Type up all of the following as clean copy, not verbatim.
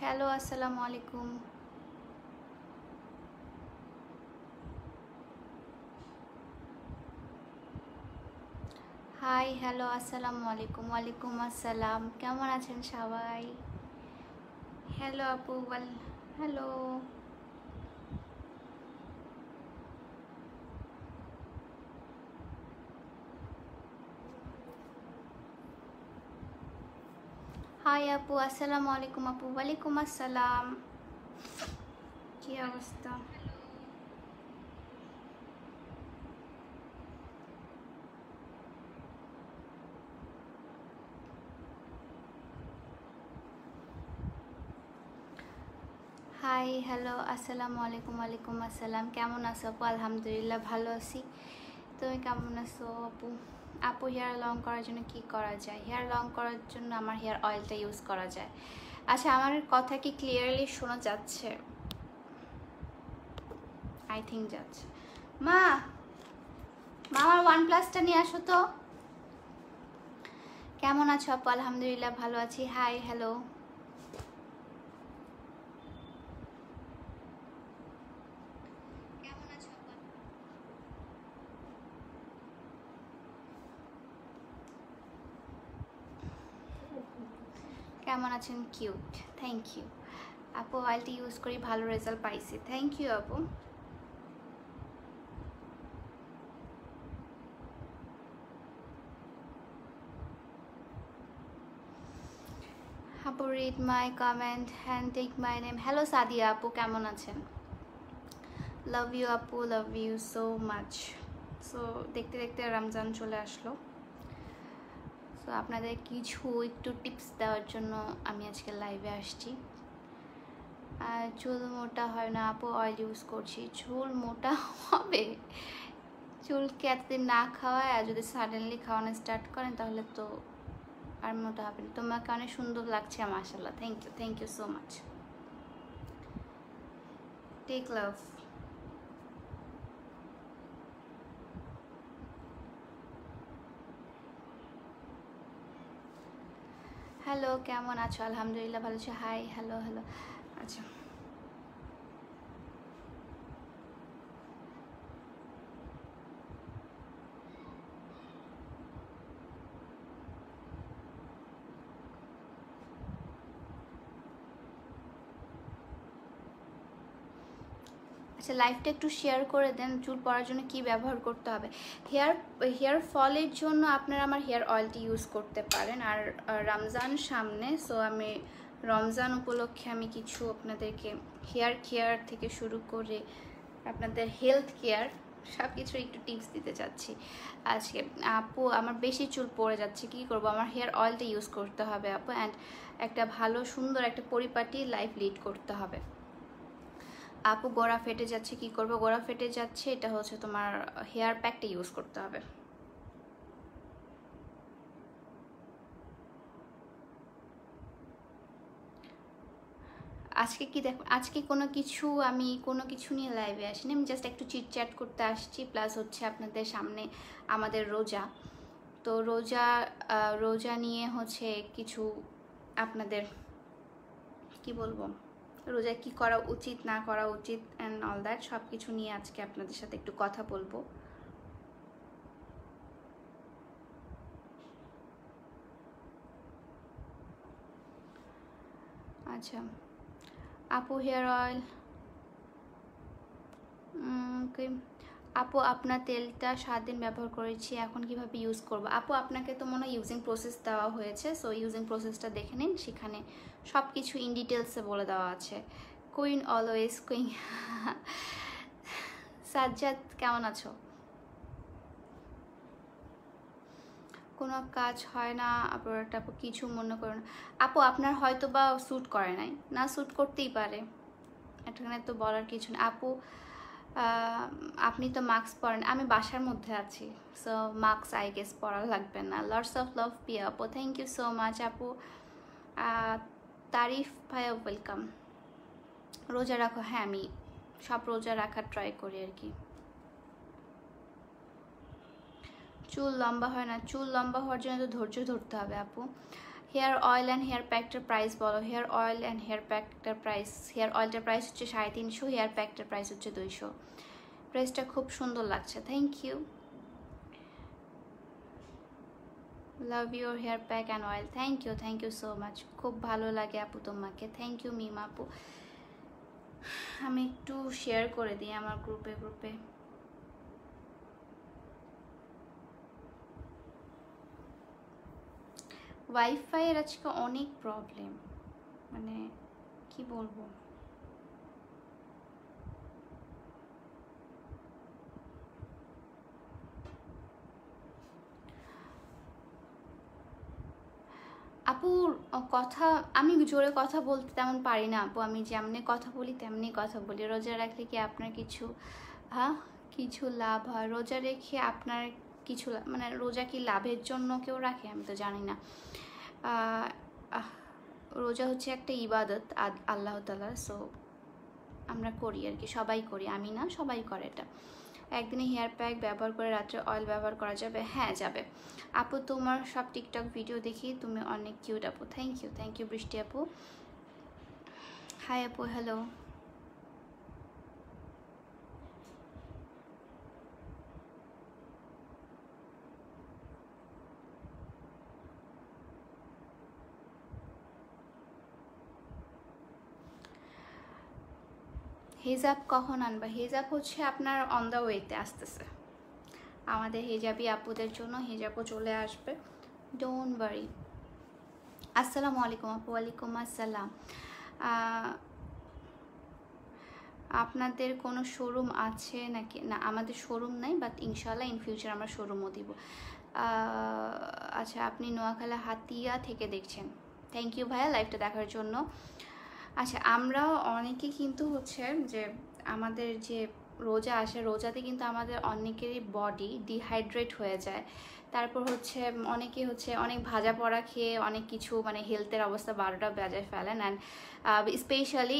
Hello আসসালামু আলাইকুম। Hi hello আসসালামু আলাইকুম। ওয়ালাইকুম আসসালাম, কেমন আছেন সবাই? হ্যালো আপু, হ্যালো। হাই আপু, আসসালামু আলাইকুম আপু। ওয়ালাইকুম আসসালাম, কি অবস্থা? হাই হ্যালো আসসালামু আলাইকুম। ওয়ালাইকুম আসসালাম, কেমন আছো আপু? আলহামদুলিল্লাহ ভালো আছি। তুমি কেমন আছো আপু? আপু, হেয়ার লং করার জন্য কি করা যায়? হেয়ার লং করার জন্য আমার হেয়ার অয়েলটা ইউজ করা যায়। আচ্ছা, আমার কথা কি ক্লিয়ারলি শোনা যাচ্ছে? আই থিঙ্ক যাচ্ছে। মা, আমার OnePlus-টা নিয়ে আসো তো। কেমন আছো আপু? আলহামদুলিল্লাহ ভালো আছি। Hi hello. কেমন আছেন? কিউট, থ্যাংক ইউ আপু। অয়েলটি ইউজ করি, ভালো রেজাল্ট পাইছি। থ্যাংক ইউ আপু। আপু, read my comment and take my name. Hello Sadia আপু, কেমন আছেন? লাভ ইউ আপু, love you so much. So দেখতে দেখতে রমজান চলে আসলো। সো আপনাদের কিছু একটু টিপস দেওয়ার জন্য আমি আজকে লাইভে আসছি। চুল মোটা হয় না আপু, অয়েল ইউজ করছি। চুল মোটা হবে? চুলকে এতদিন না খাওয়ায় আর যদি সাডেনলি খাওয়ানো স্টার্ট করেন তাহলে তো আর মোটা হবে না। তোমাকে অনেক সুন্দর লাগছে মাশাআল্লাহ। Thank you so much. Take love. Hello, কেমন আছো? আলহামদুলিল্লাহ ভালো আছি। Hi hello hello. আচ্ছা আচ্ছা, লাইভটা একটু শেয়ার করে দেন। চুল পড়ার জন্য কি ব্যবহার করতে হবে? হেয়ার হেয়ার ফলের জন্য আপনারা আমার হেয়ার অয়েলটি ইউজ করতে পারেন। আর রমজান সামনে, সো আমি রমজান উপলক্ষে আমি কিছু আপনাদেরকে হেয়ার কেয়ার থেকে শুরু করে আপনাদের হেলথ কেয়ার সব কিছু একটু টিপস দিতে চাচ্ছি আজকে। আপু, আমার বেশি চুল পড়ে যাচ্ছে, কি করব? আমার হেয়ার অয়েলটা ইউজ করতে হবে আপু, অ্যান্ড একটা ভালো সুন্দর একটা পরিপাটি লাইফ লিড করতে হবে। আপু, গোড়া ফেটে যাচ্ছে, কি করব? গোড়া ফেটে যাচ্ছে, এটা হচ্ছে তোমার হেয়ার প্যাকটা ইউজ করতে হবে। আজকে কি দেখো, আজকে কোনো কিছু নিয়ে লাইভে আসিনি। আমি জাস্ট একটু চিটচ্যাট করতে আসছি, প্লাস হচ্ছে আপনাদের সামনে আমাদের রোজা। তো রোজা নিয়ে হচ্ছে কিছু আপনাদের কি বলবো, রোজায় কি করা উচিত না করা উচিত অ্যান্ড অল দ্যাট সব কিছু নিয়ে আজকে আপনাদের সাথে একটু কথা বলবো। আচ্ছা আপু, হেয়ার অয়েল আপু, আপনার তেলটা 7 দিন ব্যবহার করেছি, এখন কিভাবে ইউজ করব? আপু, আপনাকে তো মনে হয় ইউজিং প্রসেস দেওয়া হয়েছে, সো ইউজিং প্রসেসটা দেখে নিন, সেখানে সব কিছু ইন ডিটেলসে বলে দেওয়া আছে। Queen always queen. সাজ্জাদ, কেমন আছো? কোনো কাজ হয় না আপু, কিছু মনে করো না। আপু, আপনার হয়তো বা স্যুট করে নাই, না স্যুট করতেই পারে, এখানে তো বলার কিছু না। আপু, আপনি তো মাস্ক পরেন, আমি বাসার মধ্যে আছি, সো মাস্ক আই গেস পরা লাগবে না। লটস অফ লাভ পিয়া আপু, থ্যাংক ইউ সো মাচ আপু। তারিফ ভাইয়া, ওয়েলকাম। রোজা রাখো? হ্যাঁ, আমি সব রোজা রাখার ট্রাই করি আর কি। চুল লম্বা হয় না? চুল লম্বা হওয়ার জন্য তো ধৈর্য ধরতে হবে আপু। হেয়ার অয়েল অ্যান্ড হেয়ার প্যাকটার প্রাইস বলো। হেয়ার অয়েল অ্যান্ড হেয়ার প্যাকটার প্রাইস, হেয়ার অয়েলটার প্রাইস হচ্ছে 350, হেয়ার প্যাকটার প্রাইস হচ্ছে 200। প্রাইসটা খুব সুন্দর লাগছে, thank you. Love your hair pack and oil, thank you so much. খুব ভালো লাগে আপু তোমাকে, থ্যাংক ইউ মিম আপু। আমি একটু শেয়ার করে দিই আমার গ্রুপে। ওয়াইফাইয়ের আজকে অনেক প্রবলেম, মানে কি বলবো। আপুর কথা, আমি জোরে কথা বলতে তেমন পারি না আপু, আমি যেমনি কথা বলি তেমনি কথা বলি। রোজা রাখলে কি আপনার কিছু লাভ হয়? রোজা রেখে আপনার কিছু মানে রোজা কি লাভের জন্য কেউ রাখে? আমি তো জানি না। রোজা হচ্ছে একটা ইবাদত আল্লাহ তাআলার, সো আমরা করি আর কি, সবাই করি, আমি না সবাই করে এটা। একদিনে হেয়ার প্যাক ব্যবহার করে রাত্রে অয়েল ব্যবহার করা যাবে? হ্যাঁ যাবে আপু, তোমার সব টিকটক ভিডিও দেখি, তুমি অনেক কিউট আপু। থ্যাংক ইউ বৃষ্টি আপু। হাই আপু, হ্যালো। হেজাব কখন আনবা? হেজাব হচ্ছে আপনার অন দ্য ওয়েতে আসতেছে, আমাদের হেজাবি আপুদের জন্য হেজাবও চলে আসবে, ডোন্ট ওয়ারি। আসসালামু আলাইকুম আপু। ওয়ালাইকুম আসসালাম। আপনাদের কোনো শোরুম আছে নাকি? না, আমাদের শোরুম নাই, বাট ইনশাল্লাহ ইন ফিউচার আমরা শোরুমও দিব। আচ্ছা, আপনি নোয়াখালী হাতিয়া থেকে দেখছেন, থ্যাংক ইউ ভাইয়া লাইভটা দেখার জন্য। আচ্ছা, আমরা অনেকে কিন্তু হচ্ছে যে আমাদের যে রোজা আসে, রোজাতে কিন্তু আমাদের অনেকেরই বডি ডিহাইড্রেট হয়ে যায়। তারপর হচ্ছে অনেকে হচ্ছে অনেক ভাজা পড়া খেয়ে অনেক কিছু মানে হেলথের অবস্থা 12টা বাজায় ফেলেন। অ্যান্ড স্পেশালি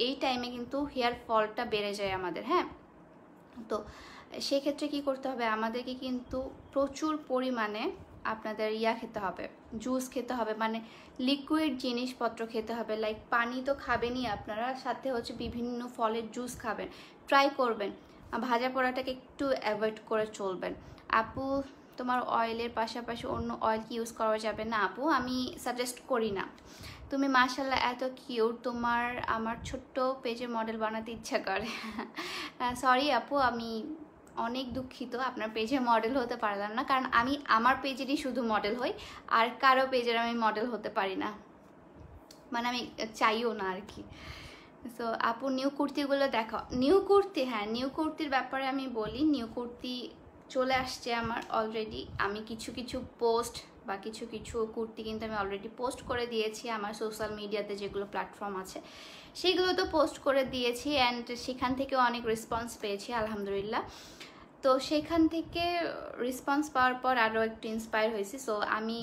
এই টাইমে কিন্তু হেয়ার ফলটা বেড়ে যায় আমাদের। হ্যাঁ, তো সেক্ষেত্রে কি করতে হবে, আমাদেরকে কিন্তু প্রচুর পরিমাণে আপনাদের খেতে হবে, জুস খেতে হবে, মানে লিকুইড জিনিসপত্র খেতে হবে। লাইক পানি তো খাবেনই আপনারা, সাথে হচ্ছে বিভিন্ন ফলের জুস খাবেন, ট্রাই করবেন। ভাজা পোড়াটাকে একটু অ্যাভয়েড করে চলবেন। আপু, তোমার অয়েলের পাশাপাশি অন্য অয়েল কি ইউজ করা যাবে? না আপু, আমি সাজেস্ট করি না। তুমি মাশাল্লাহ এত কিউট, তোমার আমার ছোট্ট পেজে মডেল বানাতে ইচ্ছা করে। সরি আপু, আমি অনেক দুঃখিত, আপনার পেজে মডেল হতে পারলাম না, কারণ আমি আমার পেজেরই শুধু মডেল হই, আর কারো পেজের আমি মডেল হতে পারি না, মানে আমি চাইও না আর কি। সো আপু, নিউ কুর্তিগুলো দেখো। নিউ কুর্তি, হ্যাঁ নিউ কুর্তির ব্যাপারে আমি বলি, নিউ কুর্তি চলে আসছে আমার অলরেডি। আমি কিছু পোস্ট বা কিছু কুর্তি কিন্তু আমি অলরেডি পোস্ট করে দিয়েছি আমার সোশ্যাল মিডিয়াতে, যেগুলো প্ল্যাটফর্ম আছে সেগুলো তো পোস্ট করে দিয়েছি। অ্যান্ড সেখান থেকেও অনেক রেসপন্স পেয়েছি আলহামদুলিল্লাহ। তো সেখান থেকে রেসপন্স পাওয়ার পর আরও একটু ইন্সপায়ার হয়েছি। সো আমি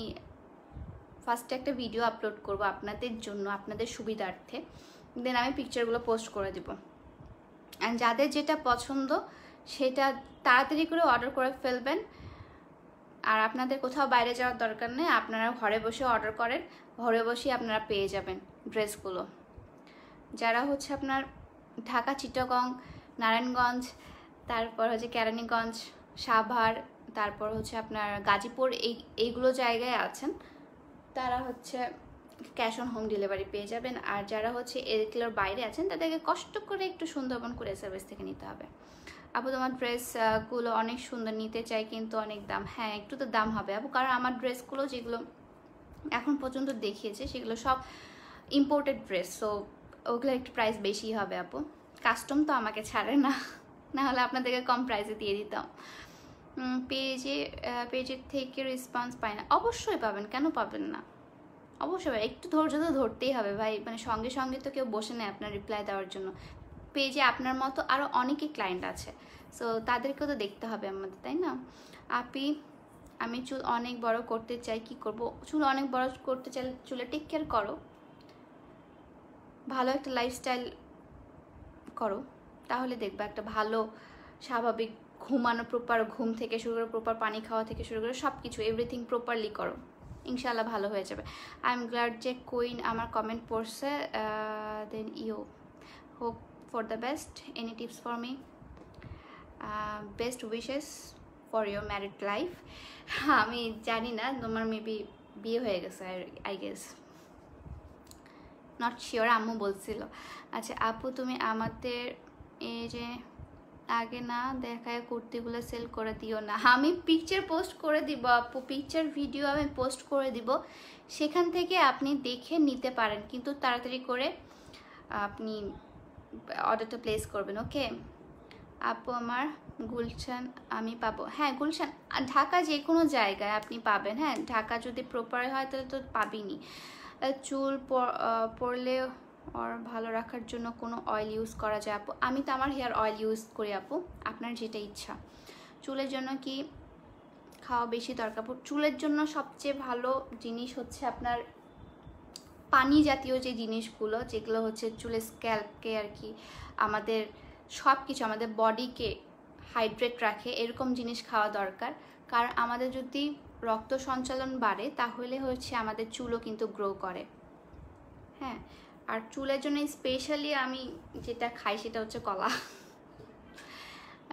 ফার্স্টে একটা ভিডিও আপলোড করব আপনাদের জন্য, আপনাদের সুবিধার্থে, দেন আমি পিকচারগুলো পোস্ট করে দেব। অ্যান্ড যাদের যেটা পছন্দ সেটা তাড়াতাড়ি করে অর্ডার করে ফেলবেন। আর আপনাদের কোথাও বাইরে যাওয়ার দরকার নেই, আপনারা ঘরে বসে অর্ডার করেন, ঘরে বসেই আপনারা পেয়ে যাবেন ড্রেসগুলো। যারা হচ্ছে আপনার ঢাকা, চিটাগং, নারায়ণগঞ্জ, তারপর হচ্ছে কেরানীগঞ্জ, সাভার, তারপর হচ্ছে আপনার গাজীপুর, এইগুলো জায়গায় আছেন, তারা হচ্ছে ক্যাশ অন হোম ডেলিভারি পেয়ে যাবেন। আর যারা হচ্ছে এগুলোর বাইরে আছেন তাদেরকে কষ্ট করে একটু সুন্দরবন কুরিয়ার সার্ভিস থেকে নিতে হবে। আপু, তোমার ড্রেসগুলো অনেক সুন্দর, নিতে চাই কিন্তু অনেক দাম। হ্যাঁ, একটু তো দাম হবে আপু, কারণ আমার ড্রেসগুলো যেগুলো এখন পর্যন্ত দেখিয়েছে সেগুলো সব ইম্পোর্টেড ড্রেস, সো ওগুলো একটু প্রাইস বেশি হবে আপু। কাস্টম তো আমাকে ছাড়ে না, না হলে আপনাদেরকে কম প্রাইসে দিয়ে দিতাম। পেজের থেকে রেসপন্স পাই না? অবশ্যই পাবেন, কেন পাবেন না, অবশ্যই। একটু ধৈর্য তো ধরতেই হবে ভাই, মানে সঙ্গে সঙ্গে তো কেউ বসে নেয় আপনার রিপ্লাই দেওয়ার জন্য। পেজে আপনার মতো আরও অনেকেই ক্লায়েন্ট আছে, সো তাদেরকেও তো দেখতে হবে আমাদের, তাই না? আমি চুল অনেক বড় করতে চাই, কি করব? চুল অনেক বড় করতে চাইলে চুলে টেক কেয়ার করো, ভালো একটা লাইফস্টাইল করো, তাহলে দেখবে একটা ভালো স্বাভাবিক ঘুমানো, প্রপার ঘুম থেকে শুরু করে প্রপার পানি খাওয়া থেকে শুরু করে সব কিছু এভরিথিং প্রপারলি করো, ইনশাল্লাহ ভালো হয়ে যাবে। আই এম গ্ল্যাড যে কুইন আমার কমেন্ট পড়ছে। Then you hope for the best, any tips for me, best wishes for your married life. আমি জানি না, তোমার মেবি বিয়ে হয়ে গেছে আই গেস, নট শিওর, আম্মু বলছিল। আচ্ছা আপু তুমি আমাদের এই যে আগে না দেখায় কুর্তিগুলো সেল করে দিও না। আমি পিকচার পোস্ট করে দিব আপু, পিকচার ভিডিও আমি পোস্ট করে দিব, সেখান থেকে আপনি দেখে নিতে পারেন, কিন্তু তাড়াতাড়ি করে আপনি অর্ডারটা প্লেস করবেন। ওকে আপু আমার গুলশান আমি পাবো? হ্যাঁ গুলশান ঢাকা যে কোনো জায়গায় আপনি পাবেন। হ্যাঁ ঢাকা যদি প্রপার হয় তাহলে তো পাবিনি। চুল পড়লে আর ভালো রাখার জন্য কোনো অয়েল ইউজ করা যায় আপু? আমি তো আমার হেয়ার অয়েল ইউজ করি আপু, আপনার যেটা ইচ্ছা। চুলের জন্য কি খাওয়া বেশি দরকার? চুলের জন্য সবচেয়ে ভালো জিনিস হচ্ছে আপনার পানি জাতীয় যে জিনিসগুলো, যেগুলো হচ্ছে চুলের স্ক্যাল্পকে আর কি আমাদের সব কিছু আমাদের বডিকে হাইড্রেট রাখে, এরকম জিনিস খাওয়া দরকার। কারণ আমাদের যদি রক্ত সঞ্চালন বাড়ে তাহলে হচ্ছে আমাদের চুলও কিন্তু গ্রো করে। হ্যাঁ আর চুলের জন্য স্পেশালি আমি যেটা খাই সেটা হচ্ছে কলা।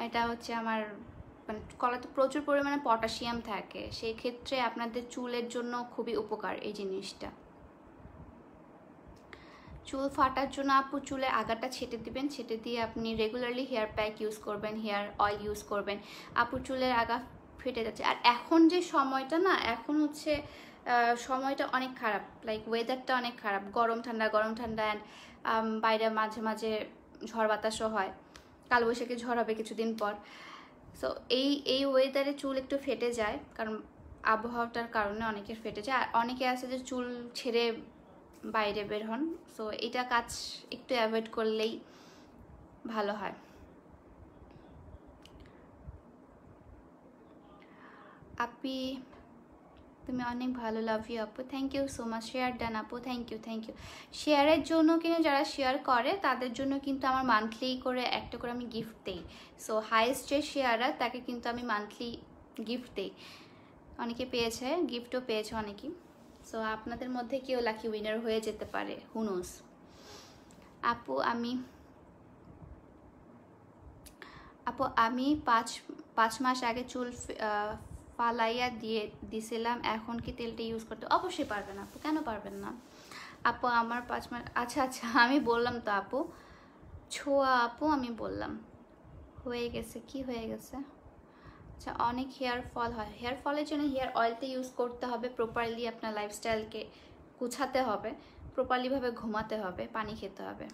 এটা হচ্ছে আমার মানে কলাতে প্রচুর পরিমাণে পটাশিয়াম থাকে, সেই ক্ষেত্রে আপনাদের চুলের জন্য খুবই উপকার এই জিনিসটা। চুল ফাটার জন্য আপু চুলে আগাটা ছেটে দিবেন, ছেটে দিয়ে আপনি রেগুলারলি হেয়ার প্যাক ইউজ করবেন, হেয়ার অয়েল ইউজ করবেন। আপু চুলের আগা ফেটে যাচ্ছে, আর এখন যে সময়টা না, এখন হচ্ছে সময়টা অনেক খারাপ, লাইক ওয়েদারটা অনেক খারাপ, গরম ঠান্ডা গরম ঠান্ডা, অ্যান্ড বাইরে মাঝে মাঝে ঝড় বাতাসও হয়, কালবৈশাখী ঝড় হবে কিছুদিন পর। সো এই ওয়েদারে চুল একটু ফেটে যায়, কারণ আবহাওয়াটার কারণে অনেকের ফেটে যায়। আর অনেকে আছে যে চুল ছেড়ে বাইরে বের হন, সো এটা কাজ একটু অ্যাভয়েড করলেই ভালো হয়। আপি তুমি অনেক ভালো, লাভ ইউ আপু, thank you so much. Share done আপু, থ্যাংক ইউ থ্যাংক ইউ। শেয়ারের জন্য কিন্তু যারা শেয়ার করে তাদের জন্য কিন্তু আমার মান্থলি করে একটা করে আমি গিফট দিই। সো হাইয়েস্ট যে শেয়ারার তাকে কিন্তু আমি মান্থলি গিফট দিই। অনেকে পেয়েছে, গিফটও পেয়েছে অনেকেই। সো আপনাদের মধ্যে কেউ লাকি উইনার হয়ে যেতে পারে, হু নোস। আপু আমি পাঁচ মাস আগে চুল ফালাইয়া দিছিলাম, এখন কি তেলটা ইউজ করতে? অবশ্যই পারবেন আপু, কেন পারবেন না আপু। আমার 5 মাস, আচ্ছা আচ্ছা আমি বললাম তো আপু, ছোঁয়া আপু আমি বললাম হয়ে গেছে, কি হয়ে গেছে? আচ্ছা অনেক হেয়ার ফল হয়, হেয়ার ফলের জন্য হেয়ার অয়েলটা ইউজ করতে হবে প্রপারলি, আপনার লাইফস্টাইলকে গুছাতে হবে, প্রপারলিভাবে ঘুমাতে হবে, পানি খেতে হবে।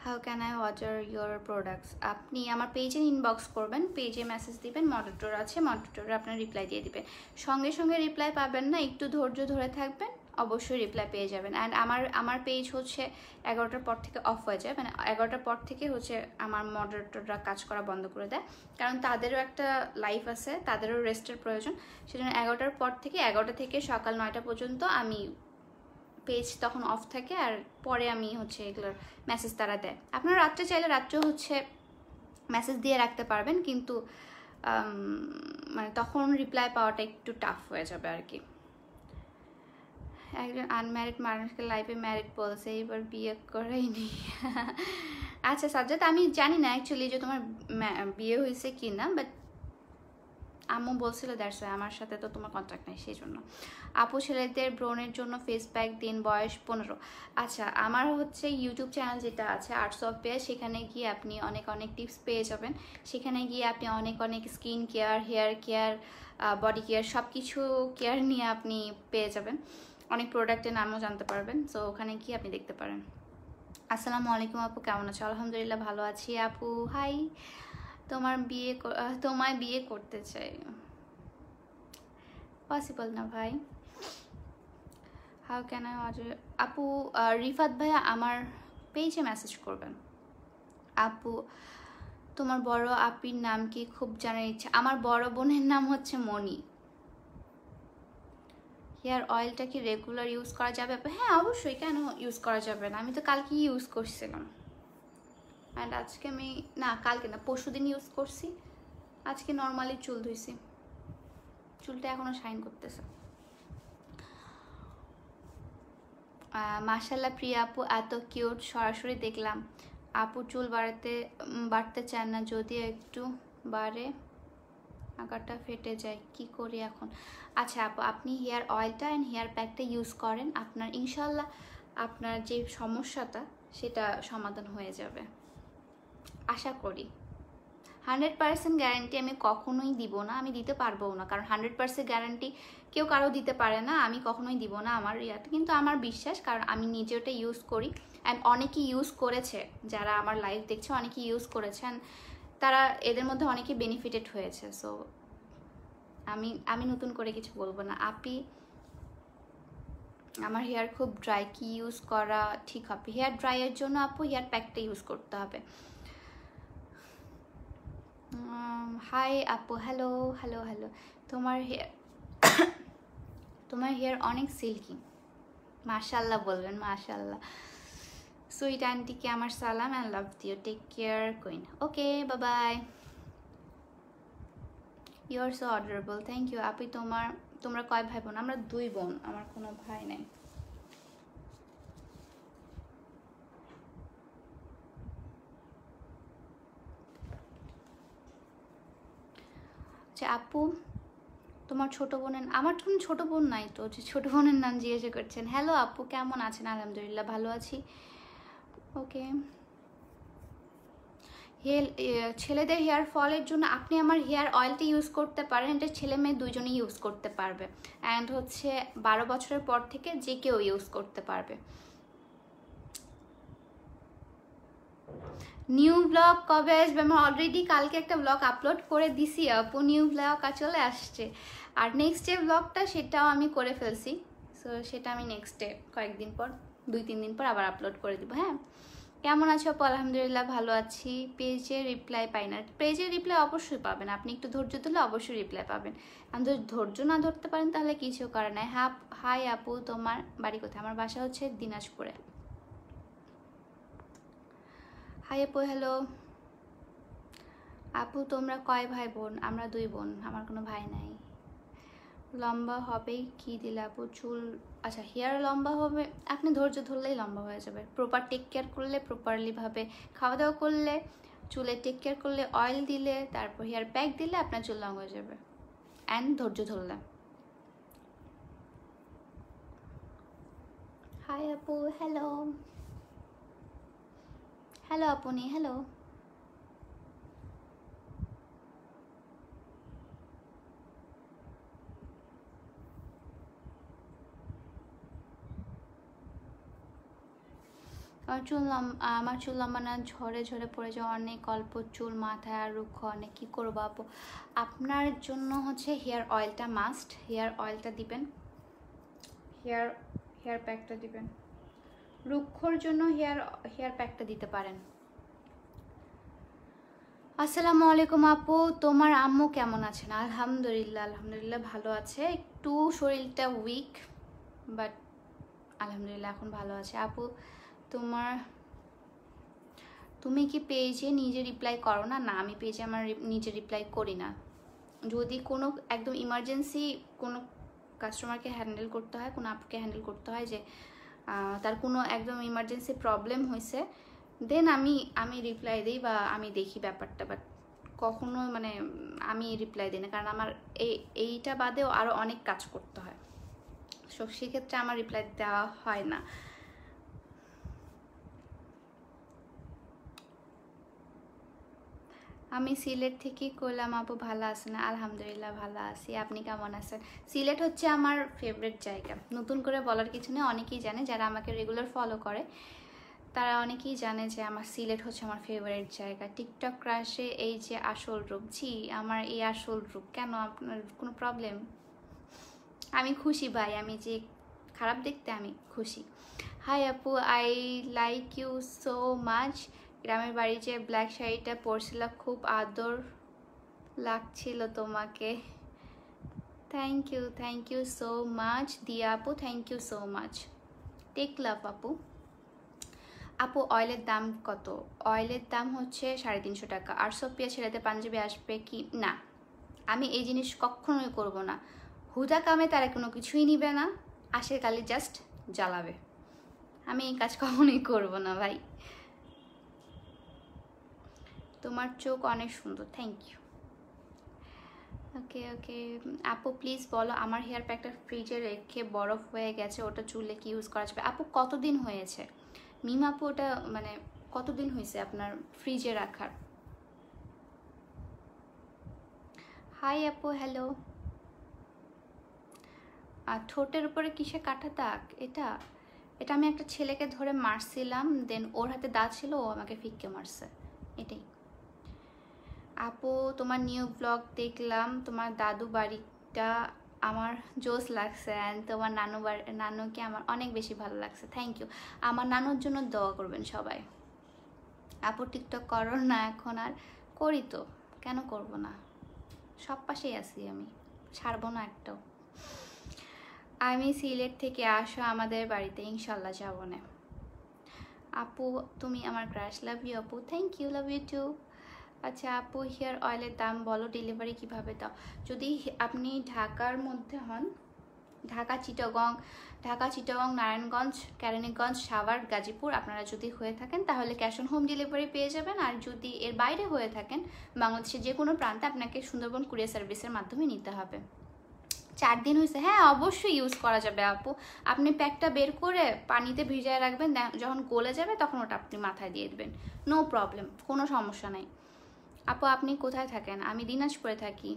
How can I order your products? আপনি আমার পেজে ইনবক্স করবেন, পেজে মেসেজ দিবেন, মডারেটর আছে, মডারেটর আপনার রিপ্লাই দিয়ে দিবেন। সঙ্গে সঙ্গে রিপ্লাই পাবেন না, একটু ধৈর্য ধরে থাকবেন, অবশ্যই রিপ্লাই পেয়ে যাবেন। অ্যান্ড আমার পেজ হচ্ছে 11টার পর থেকে অফ হয়ে যায়, মানে 11টার পর থেকে হচ্ছে আমার মডারেটররা কাজ করা বন্ধ করে দেয়, কারণ তাদেরও একটা লাইফ আছে, তাদেরও রেস্টের প্রয়োজন। সেজন্য 11টার পর থেকে 11টা থেকে সকাল 9টা পর্যন্ত আমি পেজ তখন অফ থাকে, আর পরে আমি হচ্ছে এগুলোর মেসেজ তারা দেয়। আপনারা রাত্রে চাইলে রাত্রেও হচ্ছে মেসেজ দিয়ে রাখতে পারবেন, কিন্তু মানে তখন রিপ্লাই পাওয়াটা একটু টাফ হয়ে যাবে আর কি। একজন আনম্যারিড মানুষকে লাইফে ম্যারিড বলছে, এবার বিয়ে করেইনি। আচ্ছা সাজ্জাদ আমি জানি না অ্যাকচুয়ালি যে তোমার বিয়ে হয়েছে কি না, বাট আম্মু বলছিল দ্যাটস ওয়াই, আমার সাথে তো তোমার কন্ট্যাক্ট নেই সেই জন্য। আপু ছেলেদের ব্রণের জন্য ফেস প্যাক দিন, বয়স 15। আচ্ছা আমার হচ্ছে ইউটিউব চ্যানেল যেটা আছে আর্টস অফ পেয়ার, সেখানে গিয়ে আপনি অনেক অনেক টিপস পেয়ে যাবেন। সেখানে গিয়ে আপনি অনেক অনেক skin care, hair care, body care সব কিছু কেয়ার নিয়ে আপনি পেয়ে যাবেন, অনেক প্রোডাক্টের নামও জানতে পারবেন। সো ওখানে গিয়ে আপনি দেখতে পারেন। আসসালামু আলাইকুম আপু, কেমন আছো? আলহামদুলিল্লাহ ভালো আছি আপু। হাই, তোমায় বিয়ে করতে চাই, পসিবল না ভাই। How can I order? আপু রিফাত ভাইয়া আমার পেজে মেসেজ করবেন। আপু তোমার বড় আপির নাম কি? খুব জানার ইচ্ছা। আমার বড় বোনের নাম হচ্ছে মনি। হেয়ার অয়েলটা কি রেগুলার ইউজ করা যাবে? হ্যাঁ অবশ্যই, কেন ইউজ করা যাবে না? আমি তো কালকে ইউজ করছিলাম, অ্যান্ড আজকে আমি না, কালকে না পরশুদিন ইউজ করছি, আজকে নর্মালি চুল ধুইছি, চুলটা এখনো শাইন করতেছে। মাশাল্লাহ প্রিয়া আপু, এত কিউট, সরাসরি দেখলাম। আপু চুল বাড়তে চান না, যদি একটু বাড়ে আগাটা ফেটে যায়, কি করি এখন? আচ্ছা আপু, আপনি হেয়ার অয়েলটা অ্যান্ড হেয়ার প্যাকটা ইউজ করেন, আপনার ইনশাল্লাহ আপনার যে সমস্যাটা সেটা সমাধান হয়ে যাবে আশা করি। 100% গ্যারান্টি আমি কখনোই দিব না, আমি দিতে পারবো না, কারণ 100% গ্যারান্টি কেউ কারো দিতে পারে না, আমি কখনোই দিব না আমার ইয়াতে। কিন্তু আমার বিশ্বাস, কারণ আমি নিজে ওটা ইউজ করি অ্যান্ড অনেকেই ইউজ করেছে, যারা আমার লাইভ দেখছে অনেকেই ইউজ করেছেন, তারা এদের মধ্যে অনেকে বেনিফিটেড হয়েছে। সো আমি নতুন করে কিছু বলবো না। আপনি আমার হেয়ার খুব ড্রাই, কি ইউজ করা ঠিক হবে? হেয়ার ড্রাইয়ের জন্য আপু হেয়ার প্যাকটা ইউজ করতে হবে। হাই আপু, হ্যালো হ্যালো হ্যালো। তোমার হেয়ার অনেক সিল্কি, মাশাল্লাহ বলবেন, মাশাল্লাহ। সুইট আন্টিকে আমার সালাম অ্যান্ড লাভ দিও, take care queen. Okay, bye bye. You are so adorable, thank you আপু। তোমরা কয় ভাই বোন? আমরা 2 বোন, আমার কোনো ভাই নাই। আচ্ছা আপু, তোমার ছোট বোনের, আমার কোনো ছোট বোন নাই তো, যে ছোট বোনের নাম জিজ্ঞাসা করছেন। হ্যালো আপু, কেমন আছেন? আলহামদুলিল্লাহ ভালো আছি। ওকে, ছেলেদের হেয়ার ফলের জন্য আপনি আমার হেয়ার অয়েলটা ইউজ করতে পারেন, এটা ছেলে মেয়ে দুইজনেই ইউজ করতে পারবে, অ্যান্ড হচ্ছে 12 বছরের পর থেকে যে কেউ ইউজ করতে পারবে। নিউ ব্লগ কবে আসবে? আমি অলরেডি কালকে একটা ব্লগ আপলোড করে দিছি আপু, নিউ ব্লগ চলে আসছে। আর নেক্সট যে ব্লগটা সেটাও আমি করে ফেলছি, সো সেটা আমি নেক্সটে কয়েকদিন পর, 2-3 দিন পর আবার আপলোড করে দিব। হ্যাঁ, কেমন আছো আপু? আলহামদুলিল্লাহ ভালো আছি। পেজে রিপ্লাই পাই না। পেজে রিপ্লাই অবশ্যই পাবেন, আপনি একটু ধৈর্য ধরলে অবশ্যই রিপ্লাই পাবেন। আপনি যদি ধৈর্য না ধরতে পারেন তাহলে কিছু করার নাই। হাই আপু, তোমার বাড়ি কোথায়? আমার বাসা হচ্ছে দিনাজপুরে। হাই আপু, হ্যালো আপু। তোমরা কয় ভাই বোন? আমরা 2 বোন, আমার কোনো ভাই নাই। লম্বা হবেই কি দিলে আপু চুল? আচ্ছা, হেয়ার লম্বা হবে, আপনি ধৈর্য ধরলেই লম্বা হয়ে যাবে। প্রপার টেক কেয়ার করলে, প্রপারলি ভাবে খাওয়া দাওয়া করলে, চুলে টেক কেয়ার করলে, অয়েল দিলে, তারপর হেয়ার প্যাক দিলে আপনার চুল লং হয়ে যাবে, অ্যান্ড ধৈর্য ধরলে। হাই আপু, হ্যালো হ্যালো আপনি, হ্যালো। আমার চুল লম্বা না, ঝরে ঝরে পড়ে যায় অনেক, অল্প চুল মাথায় আর রুক্ষ অনেক, কী করবো আপু? আপনার জন্য হচ্ছে হেয়ার অয়েলটা মাস্ট, হেয়ার অয়েলটা দিবেন, হেয়ার প্যাকটা দিবেন। রুক্ষর জন্য হেয়ার প্যাকটা দিতে পারেন। আসসালামু আলাইকুম আপু, তোমার আম্মু কেমন আছেন? আলহামদুলিল্লাহ আলহামদুলিল্লাহ ভালো আছে, একটু শরীরটা উইক, বাট আলহামদুলিল্লাহ এখন ভালো আছে। আপু তুমি কি পেজে নিজে রিপ্লাই করো না? না, আমি পেজে আমার নিজে রিপ্লাই করি না। যদি কোনো একদম ইমার্জেন্সি কোনো কাস্টমারকে হ্যান্ডেল করতে হয়, কোনো আপুকে হ্যান্ডেল করতে হয়, যে তার কোনো একদম ইমার্জেন্সি প্রবলেম হয়েছে, দেন আমি রিপ্লাই দিই বা আমি দেখি ব্যাপারটা, বাট কখনো মানে আমি রিপ্লাই দিই না, কারণ আমার এইটা বাদেও আরও অনেক কাজ করতে হয়, সো সেক্ষেত্রে আমার রিপ্লাই দেওয়া হয় না। আমি সিলেট থেকে কইলাম আপু, ভালো আছেন? আলহামদুলিল্লাহ ভালো আছি, আপনি কেমন আছেন? সিলেট হচ্ছে আমার ফেভারিট জায়গা, নতুন করে বলার কিছু নেই, অনেকেই জানে, যারা আমাকে রেগুলার ফলো করে তারা অনেকেই জানে যে আমার সিলেট হচ্ছে আমার ফেভারিট জায়গা। টিকটক ক্রাশে এই যে আসল রূপ, জি আমার এই আসল রূপ। কেন, আপনার কোনো প্রবলেম? আমি খুশি ভাই, আমি যে খারাপ দেখতে আমি খুশি। হাই আপু, I like you so much. গ্রামের বাড়ি যে ব্ল্যাক শাড়িটা পরছিল খুব আদর লাগছিল তোমাকে। থ্যাংক ইউ সো মাচ দিয়া আপু, thank you so much. Take love আপু। আপু অয়েলের দাম কত? অয়েলের দাম হচ্ছে 350 টাকা। আর সোপিয়া ছেলেদের পাঞ্জাবি আসবে কি না? আমি এই জিনিস কখনোই করব না। হুদা কামে তারা কোনো কিছুই নিবে না, আশের কালি জাস্ট জ্বালাবে। আমি এই কাজ কখনোই করবো না ভাই। তোমার চোখ অনেক সুন্দর, থ্যাংক ইউ। ওকে ওকে আপু প্লিজ বলো, আমার হেয়ার প্যাকটা ফ্রিজে রেখে বরফ হয়ে গেছে, ওটা চুলে কি ইউজ করা যাবে? আপু কতদিন হয়েছে মিম আপু, ওটা মানে কতদিন হয়েছে আপনার ফ্রিজে রাখার? হাই আপু, হ্যালো। আর ঠোঁটের উপরে কিসে কাটা দাগ? এটা এটা আমি একটা ছেলেকে ধরে মারছিলাম, দেন ওর হাতে দাগ ছিল, ও আমাকে ফিক্কে মারছে, এটাই। আপু তোমার নিউ ব্লগ দেখলাম, তোমার দাদু বাড়িটা আমার জোস লাগছে, অ্যান্ড তোমার নানুকে আমার অনেক বেশি ভালো লাগছে, থ্যাংক ইউ। আমার নানুর জন্য দোয়া করবেন সবাই। আপু টিকটক করো না এখন? আর করি তো, কেন করব না, সব পাশেই আছি আমি, ছাড়বো না একটাও। আমি সিলেট থেকে আসো আমাদের বাড়িতে, ইনশাল্লাহ যাবো না। আপু তুমি আমার ক্রাশ, লাভ ইউ আপু, thank you, love you too. আচ্ছা আপু হেয়ার অয়েলের দাম বলো, ডেলিভারি কিভাবে দাও? যদি আপনি ঢাকার মধ্যে হন, ঢাকা চিটাগং নারায়ণগঞ্জ কেরানীগঞ্জ সাভার গাজীপুর আপনারা যদি হয়ে থাকেন তাহলে ক্যাশ অন হোম ডেলিভারি পেয়ে যাবেন। আর যদি এর বাইরে হয়ে থাকেন বাংলাদেশের যে কোনো প্রান্তে আপনাকে সুন্দরবন কুরিয়ার সার্ভিসের মাধ্যমে নিতে হবে। 4 দিন হয়েছে? হ্যাঁ অবশ্যই ইউজ করা যাবে আপু। আপনি প্যাকটা বের করে পানিতে ভিজায় রাখবেন, যখন গলে যাবে তখন ওটা আপনি মাথায় দিয়ে দেবেন, নো প্রবলেম, কোনো সমস্যা নাই। আপু আপনি কোথায় থাকেন? আমি দিনাজপুরে থাকি।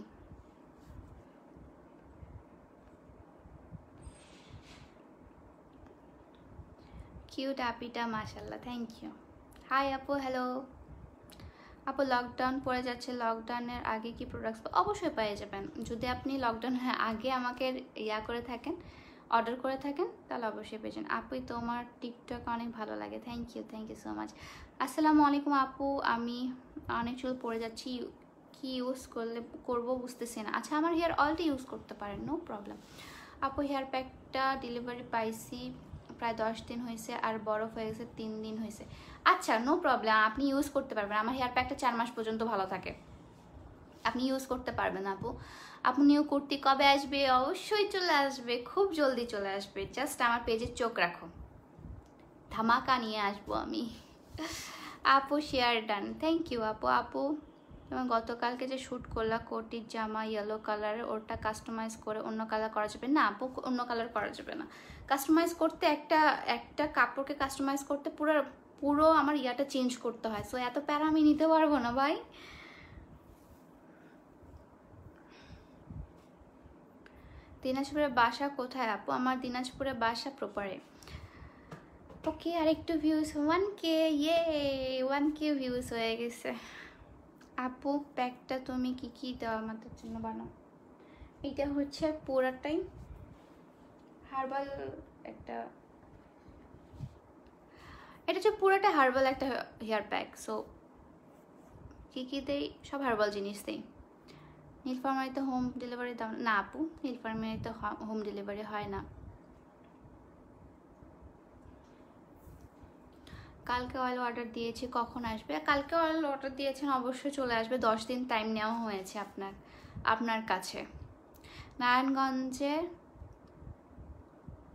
কিউট আপিটা, মাশাল্লাহ, থ্যাংক ইউ। হাই আপু, হ্যালো। আপু লকডাউন পড়ে যাচ্ছে, লকডাউনের আগে কি প্রোডাক্টস? অবশ্যই পেয়ে যাবেন, যদি আপনি লকডাউনের আগে আমাকে করে থাকেন, অর্ডার করে থাকেন, তাহলে অবশ্যই পেয়ে যাবেন। আপু তোমার টিকটক অনেক ভালো লাগে, থ্যাংক ইউ সো মাচ। আসসালামু আলাইকুম আপু, আমি অনেক চুল পড়ে যাচ্ছি, কি ইউজ করবো বুঝতেছি না। আচ্ছা আমার হেয়ার অয়েলটা ইউজ করতে পারেন, নো প্রবলেম। আপু হেয়ার প্যাকটা ডেলিভারি পাইছি প্রায় 10 দিন হয়েছে, আর বরফ হয়ে গেছে 3 দিন হয়েছে। আচ্ছা নো প্রবলেম, আপনি ইউজ করতে পারবেন, আমার হেয়ার প্যাকটা 4 মাস পর্যন্ত ভালো থাকে, আপনি ইউজ করতে পারবেন আপু। আপু নিউ কুর্তি কবে আসবে? অবশ্যই চলে আসবে, খুব জলদি চলে আসবে, জাস্ট আমার পেজে চোখ রাখো, ধামাকা নিয়ে আসবো আমি। আপু শেয়ার ডান, থ্যাংক ইউ আপু। আপু এবং গতকালকে যে শ্যুট করলা কোটির জামা ইয়েলো কালারের, ওটা কাস্টমাইজ করে অন্য কালার করা যাবে না? আপু অন্য কালার করা যাবে না, কাস্টমাইজ করতে একটা কাপড়কে কাস্টমাইজ করতে পুরো আমার ইয়াটা চেঞ্জ করতে হয়, সো এত প্যারা আমি নিতে পারবো না ভাই। দিনাজপুরের বাসা কোথায় আপু? আমার দিনাজপুরের বাসা প্রপারে। ওকে আরেকটু ভিউজ, 1K, ইয়ে 1K ভিউজ হয়ে গেছে। আপু প্যাকটা তুমি কি দেওয়া আমাদের জন্য বানাও? এটা হচ্ছে পুরাটাই হার্বাল একটা, এটা হচ্ছে পুরাটা হার্বাল একটা হেয়ার প্যাক, সো কি দেই? সব হার্বাল জিনিস দেই। নীলফামারীতে হোম ডেলিভারি দাও না আপু? নীলফামারীতে হোম ডেলিভারি হয় না। কালকে অয়েল অর্ডার দিয়েছি, কখন আসবে? কালকে অয়েল অর্ডার দিয়েছেন, অবশ্যই চলে আসবে, 10 দিন টাইম নেওয়া হয়েছে আপনার কাছে। নারায়ণগঞ্জে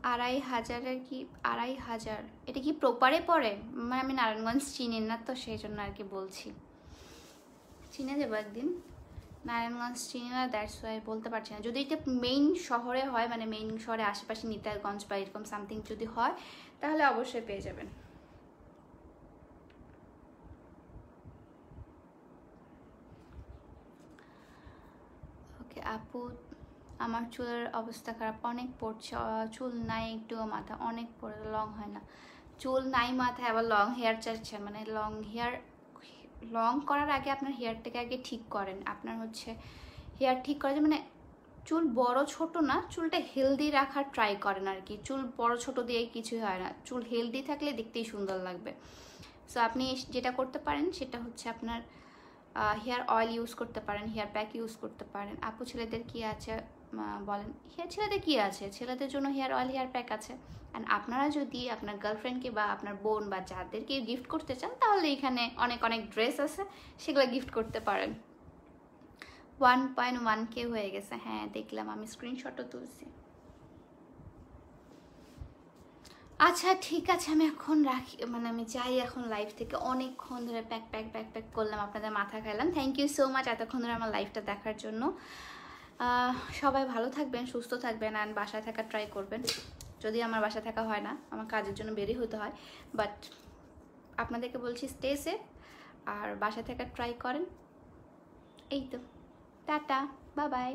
2,500 কি 2,500? এটা কি প্রপারে পড়ে? মানে আমি নারায়ণগঞ্জ চিনি না তো, সেই জন্য আর কি বলছি, চিনে যাবো একদিন, নারায়ণগঞ্জ চিনি না, দ্যাটস ওয়াই বলতে পারছি না। যদি এটা মেইন শহরে হয়, মানে মেইন শহরে আশেপাশে নিতাইগঞ্জ বা এরকম সামথিং যদি হয়, তাহলে অবশ্যই পেয়ে যাবেন। ওকে আপু আমার চুলের অবস্থা খারাপ, অনেক পড়ছে, চুল নাই একটুও, মাথা অনেক পড়ে, লং হয় না। চুল নাই মাথায় আবার লং হেয়ার চাচ্ছেন, মানে লং করার আগে আপনার হেয়ারটাকে আগে ঠিক করেন। আপনার হচ্ছে হেয়ার ঠিক করার মানে চুল বড় ছোট না, চুলটা হেলদি রাখার ট্রাই করেন আর কি। চুল বড় ছোট দিয়ে কিছুই হয় না, চুল হেলদি থাকলে দেখতেই সুন্দর লাগবে। সো আপনি যেটা করতে পারেন সেটা হচ্ছে আপনার হেয়ার অয়েল ইউজ করতে পারেন, হেয়ার প্যাক ইউজ করতে পারেন। আপু ছেলেদের কি আছে বলেন? ছেলেদের কি আছে, ছেলেদের জন্য হেয়ার অয়েল হেয়ার প্যাক আছে। অ্যান্ড আপনারা যদি আপনার গার্লফ্রেন্ডকে বা আপনার বোন বা যাদেরকে গিফট করতে চান, তাহলে এখানে অনেক ড্রেস আছে, সেগুলো গিফট করতে পারেন। 1.1K হয়ে গেছে, হ্যাঁ দেখলাম, আমি স্ক্রিনশটও তুলছি। আচ্ছা ঠিক আছে, আমি এখন রাখি, মানে আমি যাই এখন লাইভ থেকে। অনেকক্ষণ ধরে প্যাক প্যাক প্যাক প্যাক করলাম, আপনাদের মাথা খাইলাম। থ্যাংক ইউ সো মাচ এতক্ষণ ধরে আমার লাইভটা দেখার জন্য। সবাই ভালো থাকবেন, সুস্থ থাকবেন, অ্যান্ড বাসায় থাকার ট্রাই করবেন। যদি আমার বাসায় থাকা হয় না, আমার কাজের জন্য বেরিয়ে হতে হয়, বাট আপনাদেরকে বলছি স্টে সেফ আর বাসায় থাকার ট্রাই করেন। এই তো, টাটা, বাই বাই।